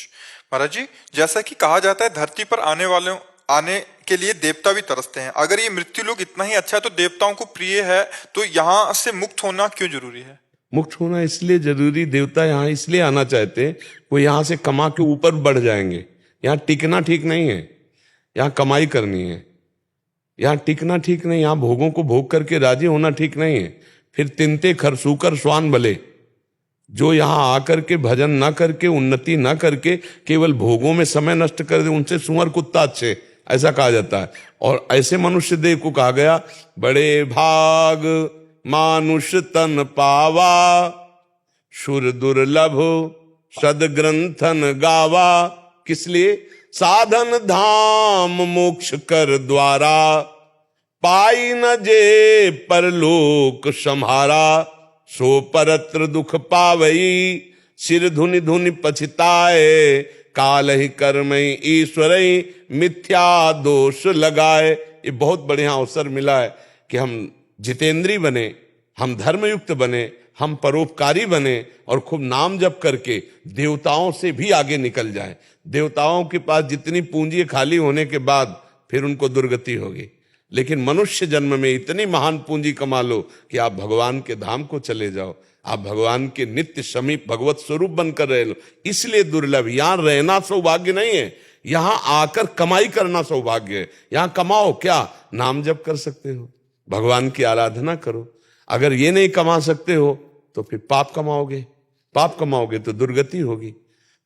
महाराज जी, जैसा कि कहा जाता है धरती पर आने के लिए देवता भी तरसते हैं। अगर ये मृत्यु लोक इतना ही अच्छा है तो देवताओं को प्रिय है, तो यहाँ से मुक्त होना क्यों जरूरी है? मुक्त होना इसलिए जरूरी, देवता यहाँ इसलिए आना चाहते हैं, वो यहाँ से कमा के ऊपर बढ़ जाएंगे। यहाँ टिकना ठीक नहीं है, यहाँ कमाई करनी है। यहाँ टिकना ठीक नहीं, यहाँ भोगों को भोग करके राजी होना ठीक नहीं है। फिर तिनते खरसूकर स्वान भले, जो यहाँ आकर के भजन ना करके, उन्नति ना करके केवल भोगों में समय नष्ट कर दे, उनसे सुअर कुत्ता अच्छे, ऐसा कहा जाता है। और ऐसे मनुष्य देव को कहा गया, बड़े भाग मानुष तन पावा, शुर दुर्लभ सदग्रंथन गावा। किस लिए? साधन धाम मोक्ष कर द्वारा, पाई न जे परलोक सम्हारा। सो परत्र दुख पावई, सिर धुनि धुनि पछताए। काल ही कर्म ईश्वर मिथ्या दोष लगाए। ये बहुत बढ़िया अवसर मिला है कि हम जितेंद्री बने, हम धर्मयुक्त बने, हम परोपकारी बने और खूब नाम जप करके देवताओं से भी आगे निकल जाएं। देवताओं के पास जितनी पूंजी खाली होने के बाद फिर उनको दुर्गति होगी, लेकिन मनुष्य जन्म में इतनी महान पूंजी कमा लो कि आप भगवान के धाम को चले जाओ, आप भगवान के नित्य समीप भगवत स्वरूप बनकर रह लो। इसलिए दुर्लभ, यहां रहना सौभाग्य नहीं है, यहां आकर कमाई करना सौभाग्य है। यहां कमाओ क्या? नाम जप कर सकते हो, भगवान की आराधना करो। अगर ये नहीं कमा सकते हो तो फिर पाप कमाओगे, पाप कमाओगे तो दुर्गति होगी।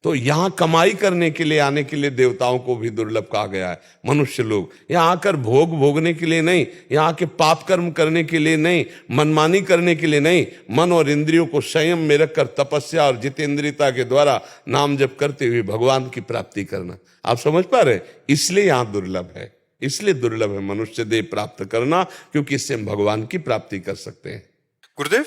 तो यहां कमाई करने के लिए आने के लिए देवताओं को भी दुर्लभ कहा गया है। मनुष्य लोग यहां आकर भोग भोगने के लिए नहीं, यहां आके पाप कर्म करने के लिए नहीं, मनमानी करने के लिए नहीं, मन और इंद्रियों को संयम में रखकर तपस्या और जितेंद्रियता के द्वारा नाम जप करते हुए भगवान की प्राप्ति करना। आप समझ पा रहे? इसलिए यहां दुर्लभ है, इसलिए दुर्लभ है मनुष्य देह प्राप्त करना, क्योंकि इससे हम भगवान की प्राप्ति कर सकते हैं। गुरुदेव,